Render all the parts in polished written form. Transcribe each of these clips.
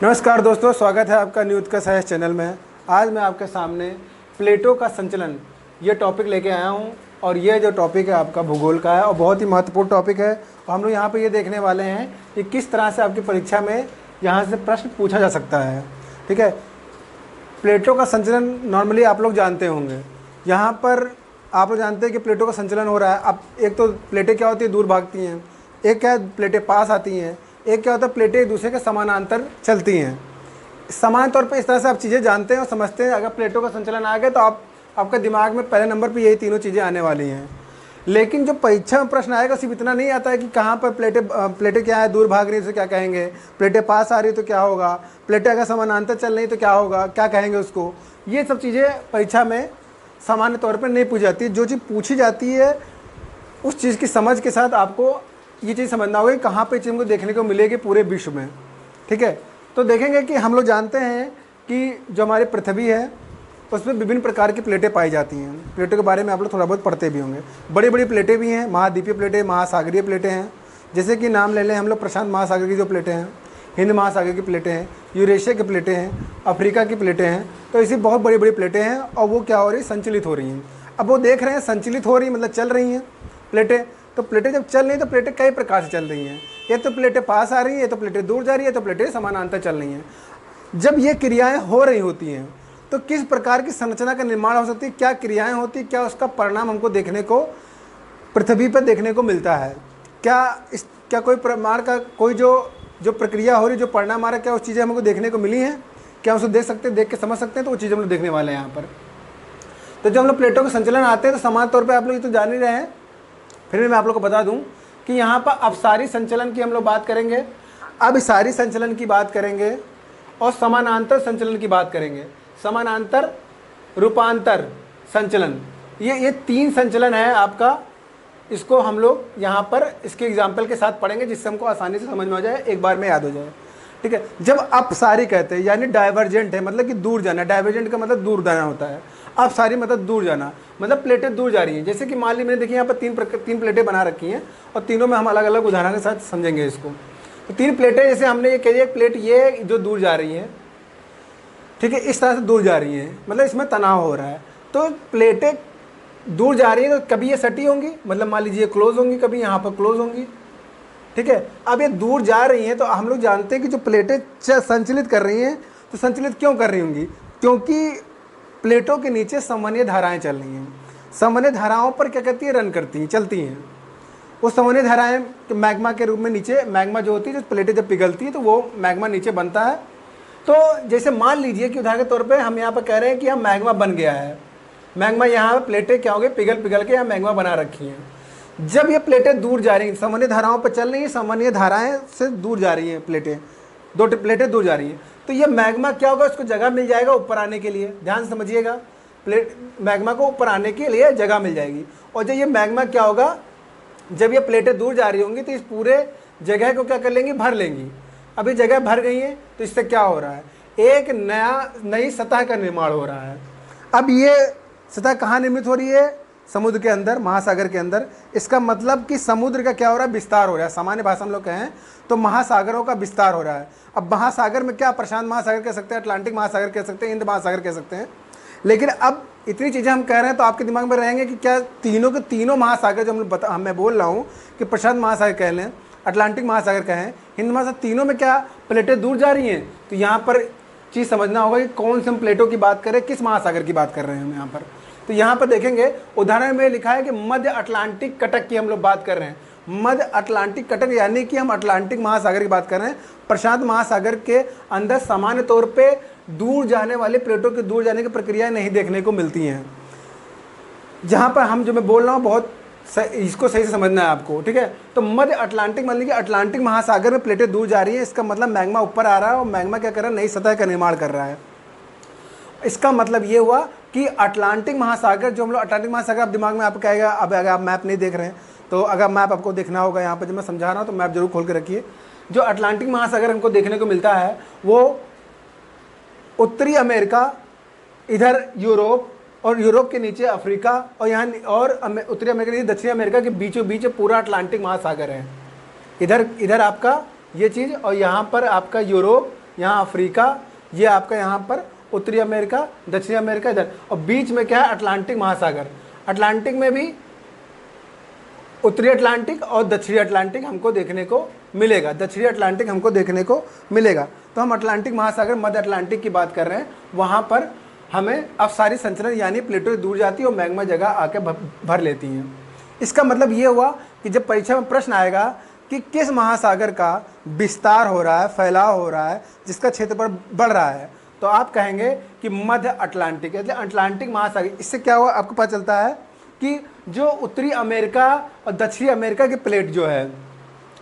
नमस्कार दोस्तों, स्वागत है आपका न्यूज का साइंस चैनल में। आज मैं आपके सामने प्लेटों का संचलन ये टॉपिक लेके आया हूँ और ये जो टॉपिक है आपका भूगोल का है और बहुत ही महत्वपूर्ण टॉपिक है। और हम लोग यहाँ पे ये देखने वाले हैं कि किस तरह से आपकी परीक्षा में यहाँ से प्रश्न पूछा जा सकता है। ठीक है, प्लेटों का संचलन नॉर्मली आप लोग जानते होंगे। यहाँ पर आप लोग जानते हैं कि प्लेटों का संचलन हो रहा है। अब एक तो प्लेटें क्या होती है, दूर भागती हैं, एक क्या है प्लेटें पास आती हैं, एक क्या होता है प्लेटें एक दूसरे के समानांतर चलती हैं। समान तौर पे इस तरह से आप चीज़ें जानते हैं और समझते हैं। अगर प्लेटों का संचलन आ गया तो आपका दिमाग में पहले नंबर पे यही तीनों चीज़ें आने वाली हैं। लेकिन जो परीक्षा में प्रश्न आएगा सिर्फ इतना नहीं आता है कि कहाँ पर प्लेटें क्या है, दूर भाग रही है तो क्या कहेंगे, प्लेटें पास आ रही तो क्या होगा, प्लेटें अगर समानांतर चल रही तो क्या होगा, क्या कहेंगे उसको। ये सब चीज़ें परीक्षा में सामान्य तौर पर नहीं पूछी जाती। जो चीज़ पूछी जाती है उस चीज़ की समझ के साथ आपको ये चीज़ समझना होगा कि कहाँ पे चीज़ हमको देखने को मिलेगी पूरे विश्व में। ठीक है, तो देखेंगे कि हम लोग जानते हैं कि जो हमारी पृथ्वी है उसमें विभिन्न प्रकार की प्लेटें पाई जाती हैं। प्लेटों के बारे में आप लोग थोड़ा बहुत पढ़ते भी होंगे। बड़ी बड़ी प्लेटें भी हैं, महाद्वीपीय प्लेटें, महासागरीय प्लेटें हैं। जैसे कि नाम ले लें हम लोग, प्रशांत महासागर की जो प्लेटें हैं, हिंद महासागर की प्लेटें हैं, यूरेशिया की प्लेटें हैं, अफ्रीका की प्लेटें हैं। तो ऐसी बहुत बड़ी बड़ी प्लेटें हैं और वो क्या हो रही है, संचलित हो रही हैं। अब वो देख रहे हैं संचलित हो रही मतलब चल रही हैं प्लेटें। तो प्लेटें जब चल रही हैं तो प्लेटें कई प्रकार से चल रही हैं। ये तो प्लेटें पास आ रही है, तो प्लेटें दूर जा रही है, तो प्लेटें समानांतर चल रही हैं। जब ये क्रियाएं हो रही होती हैं तो किस प्रकार की संरचना का निर्माण हो सकती है, क्या क्रियाएं होती, क्या उसका परिणाम हमको देखने को पृथ्वी पर देखने को मिलता है, क्या कोई प्रमाण का कोई जो प्रक्रिया हो रही, जो परिणाम आ रहा है, क्या उस चीज़ें हमको देखने को मिली हैं, क्या उसको देख सकते हैं, देख के समझ सकते हैं। तो वो चीज़ हम लोग देखने वाले हैं यहाँ पर। तो जब हम लोग प्लेटों के संचलन आते हैं तो समान तौर पर आप लोग ये तो जान ही रहे हैं, फिर भी मैं आप लोग को बता दूं कि यहाँ पर अपसारी संचलन की हम लोग बात करेंगे, अभिसारी संचलन की बात करेंगे और समानांतर संचलन की बात करेंगे। समानांतर रूपांतर संचलन, ये तीन संचलन है आपका। इसको हम लोग यहाँ पर इसके एग्जाम्पल के साथ पढ़ेंगे जिससे हमको आसानी से समझ में आ जाए, एक बार में याद हो जाए। ठीक है, जब अपसारी कहते हैं यानी डाइवर्जेंट है, मतलब कि दूर जाना। डाइवर्जेंट का मतलब दूर जाना होता है, अपसारी मतलब दूर जाना, मतलब प्लेटें दूर जा रही हैं। जैसे कि मान ली मैंने देखिए यहाँ पर तीन प्लेटें बना रखी हैं और तीनों में हम अलग अलग उदाहरण के साथ समझेंगे इसको। तो तीन प्लेटें, जैसे हमने ये कही, एक प्लेट ये जो दूर जा रही है, ठीक है, इस तरह से दूर जा रही हैं, मतलब इसमें तनाव हो रहा है। तो प्लेटें दूर जा रही है तो कभी ये सटी होंगी, मतलब मान लीजिए क्लोज होंगी, कभी यहाँ पर क्लोज होंगी। ठीक है, अब ये दूर जा रही हैं तो हम लोग जानते हैं कि जो प्लेटें संचलित कर रही हैं तो संचलित क्यों कर रही होंगी, क्योंकि प्लेटों के नीचे समन्वय धाराएं चल रही हैं। समन्वय धाराओं पर क्या करती है, रन करती हैं, चलती हैं। वो समन्वय धाराएं मैग्मा के रूप में नीचे, मैग्मा जो होती है, जो प्लेटें जब पिघलती है तो वो मैग्मा नीचे बनता है। तो जैसे मान लीजिए कि उदाहरण के तौर पे हम यहाँ पर कह रहे हैं कि यहाँ मैग्मा बन गया है। मैग्मा यहाँ प्लेटें क्या हो गई, पिघल के यहाँ मैग्मा बना रखी हैं। जब ये प्लेटें दूर जा रही हैं, समन्वय धाराओं पर चल रही हैं, समन्वय धाराएं से दूर जा रही हैं प्लेटें, दो प्लेटें दूर जा रही हैं, तो ये मैग्मा क्या होगा, उसको जगह मिल जाएगा ऊपर आने के लिए। ध्यान से समझिएगा, मैग्मा को ऊपर आने के लिए जगह मिल जाएगी। और जब ये मैग्मा क्या होगा, जब ये प्लेटें दूर जा रही होंगी तो इस पूरे जगह को क्या कर लेंगी, भर लेंगी। अभी जगह भर गई है तो इससे क्या हो रहा है, एक नई सतह का निर्माण हो रहा है। अब ये सतह कहाँ निर्मित हो रही है, समुद्र के अंदर, महासागर के अंदर। इसका मतलब कि समुद्र का क्या हो रहा है, विस्तार हो रहा है। सामान्य भाषा हम लोग कहें तो महासागरों का विस्तार हो रहा है। अब महासागर में क्या, प्रशांत महासागर कह सकते हैं, अटलांटिक महासागर कह सकते हैं, हिंद महासागर कह सकते हैं। लेकिन अब इतनी चीज़ें हम कह रहे हैं तो आपके दिमाग में रहेंगे कि क्या तीनों के तीनों महासागर जो मैं बोल रहा हूँ कि प्रशांत महासागर कह लें, अटलांटिक महासागर कहें, हिंद महासागर, तीनों में क्या प्लेटें दूर जा रही हैं। तो यहाँ पर चीज़ समझना होगा कि कौन से हम प्लेटों की बात कर रहे हैं, किस महासागर की बात कर रहे हैं हम यहाँ पर। तो यहाँ पर देखेंगे उदाहरण में लिखा है कि मध्य अटलांटिक कटक की हम लोग बात कर रहे हैं। मध्य अटलांटिक कटक यानी कि हम अटलांटिक महासागर की बात कर रहे हैं। प्रशांत महासागर के अंदर सामान्य तौर पे दूर जाने वाले प्लेटों के दूर जाने की प्रक्रियाएं नहीं देखने को मिलती हैं। जहाँ पर हम जो मैं बोल रहा हूँ बहुत इसको सही से समझना है आपको। ठीक है, तो मध्य अटलांटिक मान लीजिए अटलांटिक महासागर में प्लेटें दूर जा रही हैं, इसका मतलब मैग्मा ऊपर आ रहा है और मैग्मा क्या कर रहा है, नई सतह का निर्माण कर रहा है। इसका मतलब ये हुआ कि अटलांटिक महासागर, जो हम लोग अटलांटिक महासागर, आप दिमाग में आपको कहेगा, अब अगर आप मैप नहीं देख रहे हैं तो अगर मैप आपको देखना होगा, यहाँ पर जब मैं समझा रहा हूँ तो मैप जरूर खोल के रखिए। जो अटलांटिक महासागर हमको देखने को मिलता है वो उत्तरी अमेरिका, इधर यूरोप और यूरोप के नीचे अफ्रीका और यहाँ और उत्तरी अमेरिका के दक्षिणी अमेरिका के बीचों बीच पूरा अटलांटिक महासागर है। इधर आपका ये चीज़ और यहाँ पर आपका यूरोप, यहाँ अफ्रीका, ये आपका यहाँ पर उत्तरी अमेरिका, दक्षिणी अमेरिका इधर, और बीच में क्या है अटलांटिक महासागर। अटलांटिक में भी उत्तरी अटलांटिक और दक्षिणी अटलांटिक हमको देखने को मिलेगा, दक्षिणी अटलांटिक हमको देखने को मिलेगा। तो हम अटलांटिक महासागर, मध्य अटलांटिक की बात कर रहे हैं, वहाँ पर हमें अब सारी संचलन यानी प्लेटो दूर जाती है और मैग्मा जगह आके भर लेती हैं। इसका मतलब ये हुआ कि जब परीक्षा में प्रश्न आएगा कि किस महासागर का विस्तार हो रहा है, फैलाव हो रहा है, जिसका क्षेत्रफल बढ़ रहा है, तो आप कहेंगे कि मध्य अटलांटिक, इसलिए अटलांटिक महासागर। इससे क्या हुआ आपको पता चलता है कि जो उत्तरी अमेरिका और दक्षिणी अमेरिका की प्लेट जो है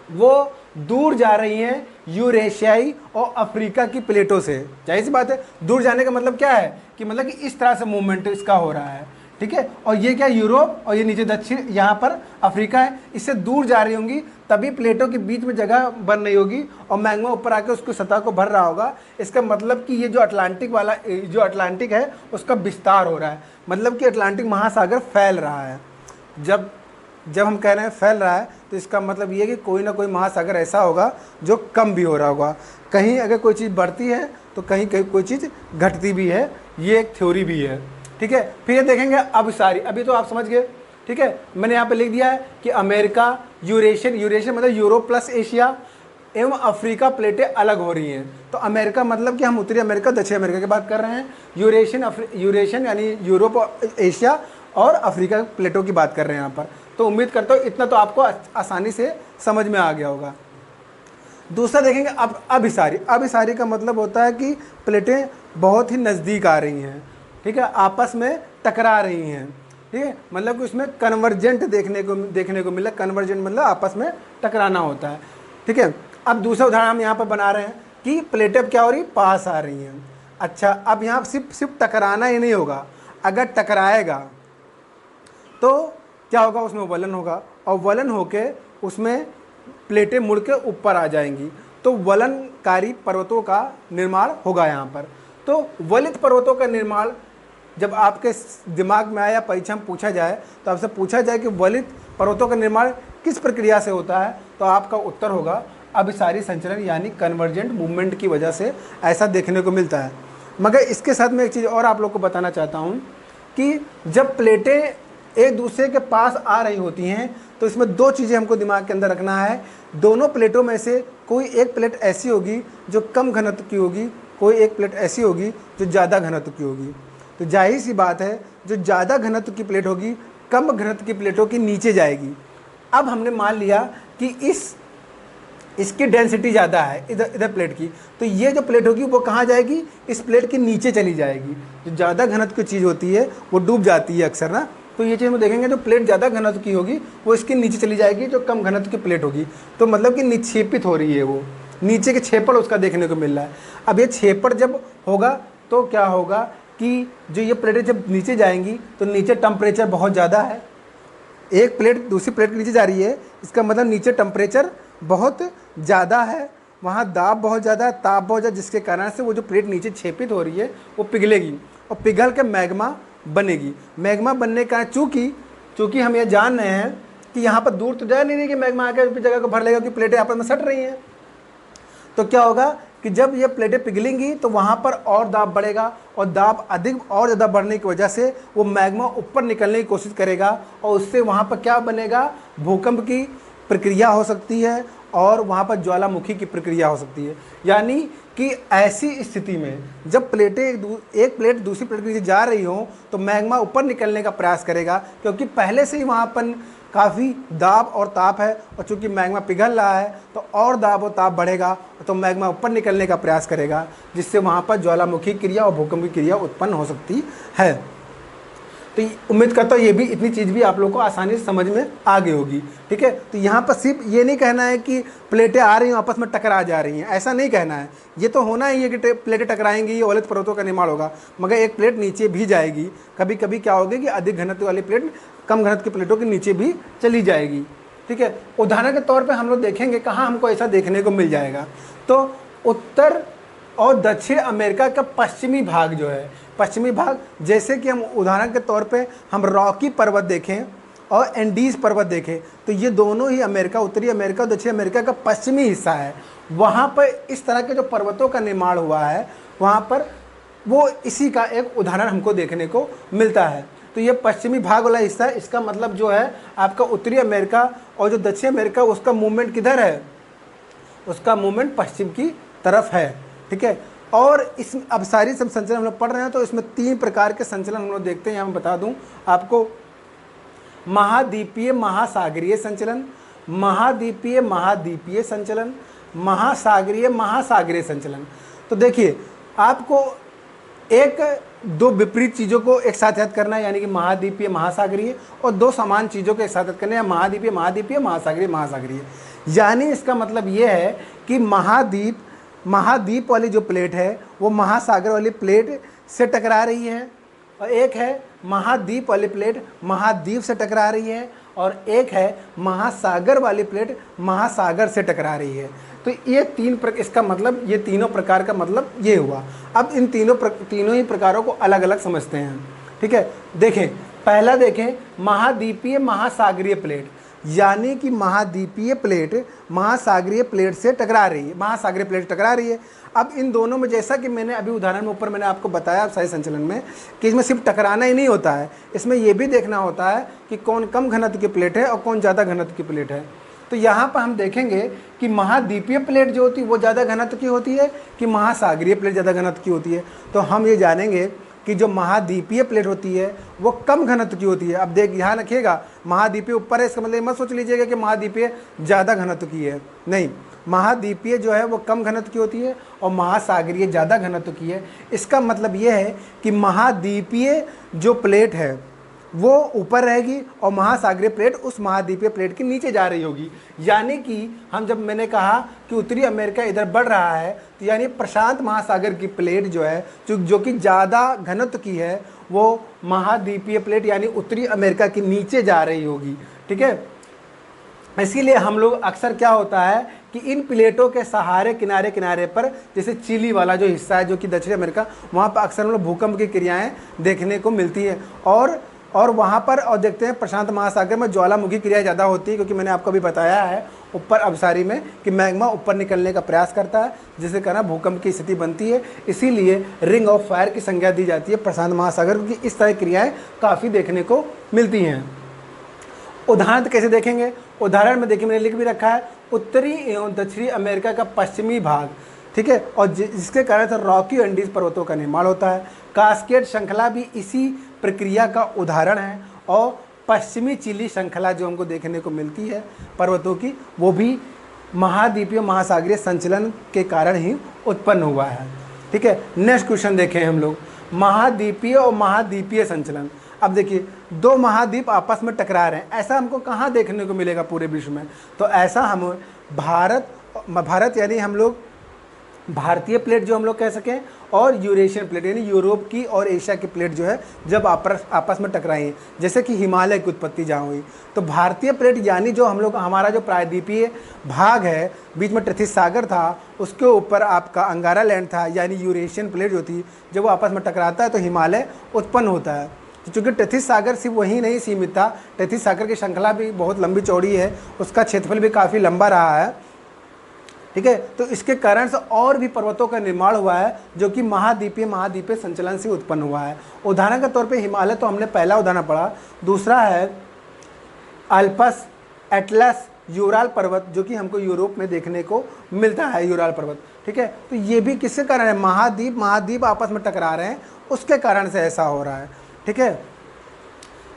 वो दूर जा रही हैं यूरेशियाई और अफ्रीका की प्लेटों से। जाहिर सी बात है, दूर जाने का मतलब क्या है कि मतलब कि इस तरह से मूवमेंट इसका हो रहा है, ठीक है। और ये क्या यूरोप और ये नीचे दक्षिण यहाँ पर अफ्रीका है, इससे दूर जा रही होंगी, तभी प्लेटों के बीच में जगह बन रही होगी और मैग्मा ऊपर आके उसकी सतह को भर रहा होगा। इसका मतलब कि ये जो अटलांटिक वाला जो अटलांटिक है उसका विस्तार हो रहा है, मतलब कि अटलांटिक महासागर फैल रहा है। जब हम कह रहे हैं फैल रहा है तो इसका मतलब ये है कि कोई ना कोई महासागर ऐसा होगा जो कम भी हो रहा होगा। कहीं अगर कोई चीज़ बढ़ती है तो कहीं कोई चीज़ घटती भी है, ये एक थ्योरी भी है, ठीक है। फिर ये देखेंगे अब सारी, अभी तो आप समझ गए, ठीक है। मैंने यहाँ पे लिख दिया है कि अमेरिका, यूरेशियन मतलब यूरोप प्लस एशिया एवं अफ्रीका प्लेटें अलग हो रही हैं। तो अमेरिका मतलब कि हम उत्तरी अमेरिका, दक्षिण अमेरिका की बात कर रहे हैं। यूरेशियन यानी यूरोप और एशिया और अफ्रीका प्लेटों की बात कर रहे हैं यहाँ पर। तो उम्मीद करता हूँ इतना तो आपको आसानी से समझ में आ गया होगा। दूसरा देखेंगे अब अभिसारी का मतलब होता है कि प्लेटें बहुत ही नज़दीक आ रही हैं, ठीक है, आपस में टकरा रही हैं, ठीक है, मतलब कि उसमें कन्वर्जेंट देखने को मिला। कन्वर्जेंट मतलब आपस में टकराना होता है, ठीक है। अब दूसरा उदाहरण हम यहाँ पर बना रहे हैं कि प्लेटें अब क्या हो रही, पास आ रही हैं। अच्छा, अब यहाँ सिर्फ टकराना ही नहीं होगा, अगर टकराएगा तो क्या होगा, उसमें वलन होगा और वलन होके उसमें प्लेटें मुड़ के ऊपर आ जाएंगी, तो वलनकारी पर्वतों का निर्माण होगा यहाँ पर। तो वलित पर्वतों का निर्माण जब आपके दिमाग में आया या परीक्षा में पूछा जाए तो आपसे पूछा जाए कि वलित पर्वतों का निर्माण किस प्रक्रिया से होता है, तो आपका उत्तर होगा अभिसारी संचलन यानी कन्वर्जेंट मूवमेंट की वजह से ऐसा देखने को मिलता है। मगर इसके साथ में एक चीज़ और आप लोग को बताना चाहता हूँ कि जब प्लेटें एक दूसरे के पास आ रही होती हैं तो इसमें दो चीज़ें हमको दिमाग के अंदर रखना है। दोनों प्लेटों में से कोई एक प्लेट ऐसी होगी जो कम घनत्व की होगी, कोई एक प्लेट ऐसी होगी जो ज़्यादा घनत्व की होगी। तो जाहिर सी बात है जो ज़्यादा घनत्व की प्लेट होगी कम घनत्व की प्लेटों के नीचे जाएगी। अब हमने मान लिया कि इसकी डेंसिटी ज़्यादा है इधर प्लेट की, तो ये जो प्लेट होगी वो कहाँ जाएगी, इस प्लेट के नीचे चली जाएगी। जो ज़्यादा घनत्व की चीज़ होती है वो डूब जाती है अक्सर ना, तो ये चीज़ हम देखेंगे जो प्लेट ज़्यादा घनत्व की होगी वो इसके नीचे चली जाएगी, जो कम घनत्व की प्लेट होगी तो मतलब कि निक्षेपित हो रही है, वो नीचे के छेपड़ उसका देखने को मिल रहा है। अब ये छेपड़ जब होगा तो क्या होगा कि जो ये प्लेटें जब नीचे जाएंगी तो नीचे टेम्परेचर बहुत ज़्यादा है, एक प्लेट दूसरी प्लेट के नीचे जा रही है, इसका मतलब नीचे टेम्परेचर बहुत ज़्यादा है, वहाँ दाब बहुत ज़्यादा है, ताप बहुत ज़्यादा, जिसके कारण से वो जो प्लेट नीचे छेपित हो रही है वो पिघलेगी और पिघल के मैग्मा बनेगी। मैग्मा बनने का चूँकि हम ये जान रहे हैं कि यहाँ पर दूर तो जा नहीं रही कि मैग्मा आकर जगह को भर लेगा, कि प्लेटें आपस में सट रही हैं। तो क्या होगा कि जब ये प्लेटें पिघलेंगी तो वहाँ पर और दाब बढ़ेगा और दाब अधिक और ज़्यादा बढ़ने की वजह से वो मैग्मा ऊपर निकलने की कोशिश करेगा और उससे वहाँ पर क्या बनेगा, भूकंप की प्रक्रिया हो सकती है और वहाँ पर ज्वालामुखी की प्रक्रिया हो सकती है। यानी कि ऐसी स्थिति में जब प्लेटें एक प्लेट दूसरी प्लेट के नीचे जा रही हो तो मैग्मा ऊपर निकलने का प्रयास करेगा, क्योंकि पहले से ही वहाँ पर काफ़ी दाब और ताप है और चूँकि मैग्मा पिघल रहा है तो और दाब और ताप बढ़ेगा तो मैग्मा ऊपर निकलने का प्रयास करेगा, जिससे वहाँ पर ज्वालामुखी क्रिया और भूकंप की क्रिया उत्पन्न हो सकती है। तो उम्मीद करता हूँ ये भी इतनी चीज़ भी आप लोग को आसानी से समझ में आ गई होगी, ठीक है। तो यहाँ पर सिर्फ ये नहीं कहना है कि प्लेटें आ रही हैं आपस में टकरा जा रही हैं, ऐसा नहीं कहना है। ये तो होना ही है कि प्लेटें टकराएंगी, ये वलित पर्वतों का निर्माण होगा, मगर एक प्लेट नीचे भी जाएगी। कभी कभी क्या होगी कि अधिक घनत्व वाली प्लेट कम घनत्व की प्लेटों के नीचे भी चली जाएगी, ठीक है। उदाहरण के तौर पर हम लोग देखेंगे कहाँ हमको ऐसा देखने को मिल जाएगा, तो उत्तर और दक्षिण अमेरिका का पश्चिमी भाग जो है, पश्चिमी भाग, जैसे कि हम उदाहरण के तौर पे हम रॉकी पर्वत देखें और एंडीज़ पर्वत देखें तो ये दोनों ही अमेरिका, उत्तरी अमेरिका और दक्षिण अमेरिका का पश्चिमी हिस्सा है। वहाँ पर इस तरह के जो पर्वतों का निर्माण हुआ है वहाँ पर वो इसी का एक उदाहरण हमको देखने को मिलता है। तो ये पश्चिमी भाग वाला हिस्सा है, इसका मतलब जो है आपका उत्तरी अमेरिका और जो दक्षिण अमेरिका उसका मूवमेंट किधर है, उसका मूवमेंट पश्चिम की तरफ है। ठीक है, और इस अब सारी सब संचलन हम लोग पढ़ रहे हैं तो इसमें 3 प्रकार के संचलन हम लोग देखते हैं। यहाँ मैं बता दूं आपको, महाद्वीपीय महासागरीय संचलन, महाद्वीपीय महाद्वीपीय संचलन, महासागरीय महासागरीय संचलन। तो देखिए आपको एक दो विपरीत चीज़ों को एक साथ याद करना है, यानी कि महाद्वीपीय महासागरीय, और 2 समान चीज़ों को एक साथ याद करना है, महाद्वीपीय महाद्वीपीय महासागरीय महासागरीय। यानी इसका मतलब ये है कि महाद्वीप वाली जो प्लेट है वो महासागर वाली प्लेट से टकरा रही है, और एक है महाद्वीप वाली प्लेट महाद्वीप से टकरा रही है, और एक है महासागर वाली प्लेट महासागर से टकरा रही है। तो ये इसका मतलब ये तीनों प्रकार का मतलब ये हुआ। अब इन तीनों ही प्रकारों को अलग अलग समझते हैं। ठीक है, देखें पहला देखें महाद्वीपीय महासागरीय प्लेट, यानी कि महाद्वीपीय प्लेट महासागरीय प्लेट से टकरा रही है, महासागरीय प्लेट टकरा रही है। अब इन दोनों में जैसा कि मैंने अभी उदाहरण में ऊपर मैंने आपको बताया सही संचलन में कि इसमें सिर्फ टकराना ही नहीं होता है, इसमें यह भी देखना होता है कि कौन कम घनत्व की प्लेट है और कौन ज़्यादा घनत्व की प्लेट है। तो यहाँ पर हम देखेंगे कि महाद्वीपीय प्लेट जो होती है वो ज़्यादा घनत्व की होती है कि महासागरीय प्लेट ज़्यादा घनत्व की होती है। तो हम ये जानेंगे कि जो महाद्वीपीय प्लेट होती है वो कम घनत्व की होती है। अब ध्यान रखिएगा, महाद्वीपीय ऊपर है इसका मतलब मत सोच लीजिएगा कि महाद्वीपीय ज़्यादा घनत्व की है, नहीं, महाद्वीपीय जो है वो कम घनत्व की होती है और महासागरीय ज़्यादा घनत्व की है। इसका मतलब ये है कि महाद्वीपीय जो प्लेट है वो ऊपर रहेगी और महासागरीय प्लेट उस महाद्वीपीय प्लेट के नीचे जा रही होगी। यानी कि जब मैंने कहा कि उत्तरी अमेरिका इधर बढ़ रहा है तो यानी प्रशांत महासागर की प्लेट जो है जो कि ज़्यादा घनत्व की है वो महाद्वीपीय प्लेट यानी उत्तरी अमेरिका के नीचे जा रही होगी। ठीक है, इसीलिए हम लोग अक्सर क्या होता है कि इन प्लेटों के सहारे किनारे किनारे पर, जैसे चिली वाला जो हिस्सा है जो कि दक्षिण अमेरिका, वहाँ पर अक्सर हम लोग भूकंप की क्रियाएँ देखने को मिलती है। और वहाँ पर और देखते हैं प्रशांत महासागर में ज्वालामुखी क्रिया ज़्यादा होती है, क्योंकि मैंने आपको भी बताया है ऊपर अवसारी में कि मैग्मा ऊपर निकलने का प्रयास करता है जिससे कारण भूकंप की स्थिति बनती है। इसीलिए रिंग ऑफ फायर की संज्ञा दी जाती है प्रशांत महासागर, क्योंकि इस तरह की क्रियाएँ काफ़ी देखने को मिलती हैं। उदाहरण कैसे देखेंगे, उदाहरण में देखिए मैंने लिख भी रखा है उत्तरी एवं दक्षिणी अमेरिका का पश्चिमी भाग। ठीक है, और जिसके कारण से रॉकी एंडीज पर्वतों का निर्माण होता है। कास्केड श्रृंखला भी इसी प्रक्रिया का उदाहरण है, और पश्चिमी चिली श्रृंखला जो हमको देखने को मिलती है पर्वतों की, वो भी महाद्वीपीय महासागरीय संचलन के कारण ही उत्पन्न हुआ है। ठीक है, नेक्स्ट क्वेश्चन देखें हम लोग, महाद्वीपीय और महाद्वीपीय संचलन। अब देखिए 2 महाद्वीप आपस में टकरा रहे हैं, ऐसा हमको कहाँ देखने को मिलेगा पूरे विश्व में? तो ऐसा हम भारत यानी हम लोग भारतीय प्लेट जो हम लोग कह सकें, और यूरेशियन प्लेट यानी यूरोप की और एशिया की प्लेट जो है जब आपस में टकराई, जैसे कि हिमालय की उत्पत्ति जहाँ हुई, तो भारतीय प्लेट यानी जो हम लोग हमारा जो प्रायद्वीपीय भाग है, बीच में टृथिस सागर था, उसके ऊपर आपका अंगारा लैंड था, यानी यूरेशियन प्लेट जो थी, जब वो आपस में टकराता है तो हिमालय उत्पन्न होता है। चूँकि टृथिस सागर सिर्फ वहीं नहीं सीमित था, टृथिस सागर की श्रृंखला भी बहुत लंबी चौड़ी है, उसका क्षेत्रफल भी काफ़ी लंबा रहा है। ठीक है, तो इसके कारण से और भी पर्वतों का निर्माण हुआ है जो कि महाद्वीपीय संचलन से उत्पन्न हुआ है। उदाहरण के तौर पे हिमालय तो हमने पहला उदाहरण पढ़ा, दूसरा है अल्पस, एटलस, यूराल पर्वत जो कि हमको यूरोप में देखने को मिलता है, यूराल पर्वत। ठीक है, तो ये भी किसके कारण है? महाद्वीप आपस में टकरा रहे हैं, उसके कारण से ऐसा हो रहा है। ठीक है,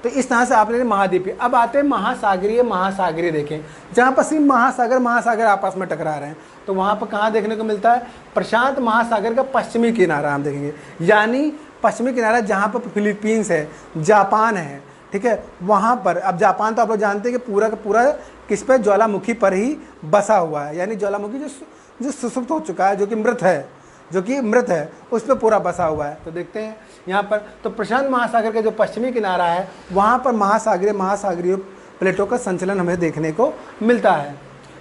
तो इस तरह से आपने महाद्वीपीय। अब आते हैं महासागरीय देखें, जहाँ पर सिर्फ महासागर आपस में टकरा रहे हैं, तो वहाँ पर कहाँ देखने को मिलता है? प्रशांत महासागर का पश्चिमी किनारा हम देखेंगे, यानी पश्चिमी किनारा जहाँ पर फिलीपींस है, जापान है। ठीक है, वहाँ पर, अब जापान तो आप लोग जानते हैं कि पूरा का पूरा किस पे? ज्वालामुखी पर ही बसा हुआ है, यानी ज्वालामुखी जो सुसुप्त हो चुका है, जो कि मृत है, उस पर पूरा बसा हुआ है। तो देखते हैं यहाँ पर, तो प्रशांत महासागर का जो पश्चिमी किनारा है वहाँ पर महासागरीय प्लेटों का संचलन हमें देखने को मिलता है।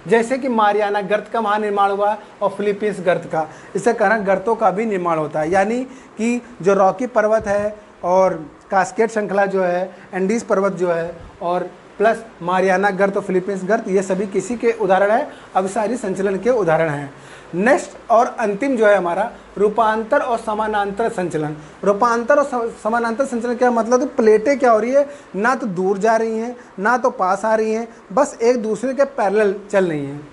जैसे कि मारियाना गर्त का वहाँ निर्माण हुआ और फिलीपींस गर्त का, इसके कारण गर्तों का भी निर्माण होता है। यानी कि जो रॉकी पर्वत है और कास्केड श्रृंखला जो है, एंडीज पर्वत जो है, और प्लस मारियाना गर्त और फिलीपींस गर्त, ये सभी किसी के उदाहरण है, अभिसारी संचलन के उदाहरण हैं। नेक्स्ट और अंतिम जो है हमारा रूपांतर और समानांतर संचलन। रूपांतर और समानांतर संचलन क्या मतलब, तो प्लेटें क्या हो रही है, ना तो दूर जा रही हैं ना तो पास आ रही हैं, बस एक दूसरे के पैरेलल चल रही हैं।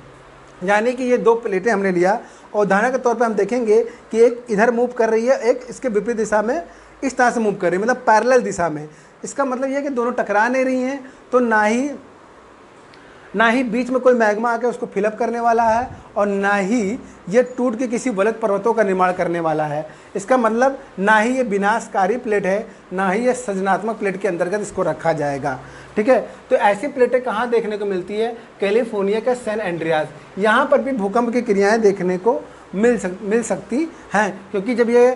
यानी कि ये दो प्लेटें हमने लिया और उदाहरण के तौर पे हम देखेंगे कि एक इधर मूव कर रही है, एक इसके विपरीत दिशा में इस तरह से मूव कर रही है, मतलब पैरेलल दिशा में। इसका मतलब ये है कि दोनों टकरा नहीं रही हैं, तो ना ही बीच में कोई मैग्मा आके उसको फिलअप करने वाला है और ना ही ये टूट के किसी वलय पर्वतों का निर्माण करने वाला है। इसका मतलब ना ही ये विनाशकारी प्लेट है, ना ही ये सृजनात्मक प्लेट के अंतर्गत इसको रखा जाएगा। ठीक है, तो ऐसी प्लेटें कहाँ देखने को मिलती है, कैलिफोर्निया के सैन एंड्रियास। यहाँ पर भी भूकंप की क्रियाएँ देखने को मिल सकती हैं, क्योंकि जब ये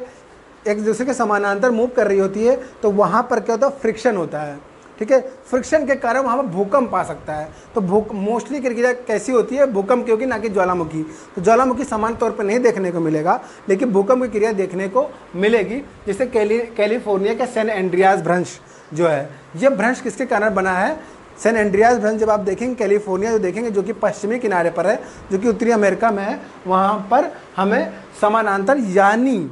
एक दूसरे के समानांतर मूव कर रही होती है तो वहाँ पर क्या होता है, फ्रिक्शन होता है। ठीक है, फ्रिक्शन के कारण वहाँ पर भूकंप आ सकता है। तो मोस्टली क्रिया कैसी होती है, भूकंप की होगी, ना कि ज्वालामुखी। तो ज्वालामुखी समान तौर पर नहीं देखने को मिलेगा, लेकिन भूकंप की क्रिया देखने को मिलेगी। जैसे कैलिफोर्निया का सैन एंड्रियास भ्रंश जो है, ये भ्रंश किसके कारण बना है, सैन एंड्रियास भ्रंश जब आप देखेंगे कैलिफोर्निया जो देखेंगे, जो कि पश्चिमी किनारे पर है, जो कि उत्तरी अमेरिका में है, वहाँ पर हमें समानांतर यानी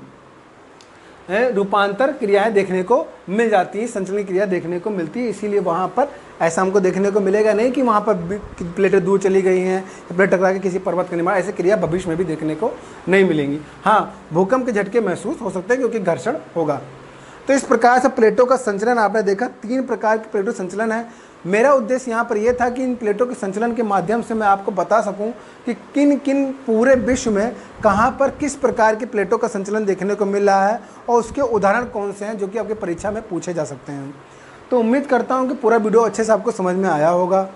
रूपांतर क्रियाएं देखने को मिल जाती हैं, संचलन क्रिया देखने को मिलती है। इसीलिए वहाँ पर ऐसा हमको देखने को मिलेगा नहीं कि वहाँ पर प्लेटें दूर चली गई हैं, प्लेट टकरा के किसी पर्वत का निर्माण, ऐसी क्रिया भविष्य में भी देखने को नहीं मिलेंगी। हाँ, भूकंप के झटके महसूस हो सकते हैं क्योंकि घर्षण होगा। तो इस प्रकार से प्लेटों का संचलन आपने देखा, 3 प्रकार के प्लेटों संचलन है। मेरा उद्देश्य यहाँ पर यह था कि इन प्लेटों के संचलन के माध्यम से मैं आपको बता सकूं कि किन किन पूरे विश्व में कहाँ पर किस प्रकार की प्लेटों का संचलन देखने को मिल रहा है और उसके उदाहरण कौन से हैं जो कि आपकी परीक्षा में पूछे जा सकते हैं। तो उम्मीद करता हूँ कि पूरा वीडियो अच्छे से आपको समझ में आया होगा,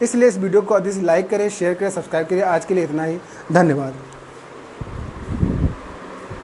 इसलिए इस वीडियो को अधिक से लाइक करें, शेयर करें, सब्सक्राइब करें। आज के लिए इतना ही, धन्यवाद।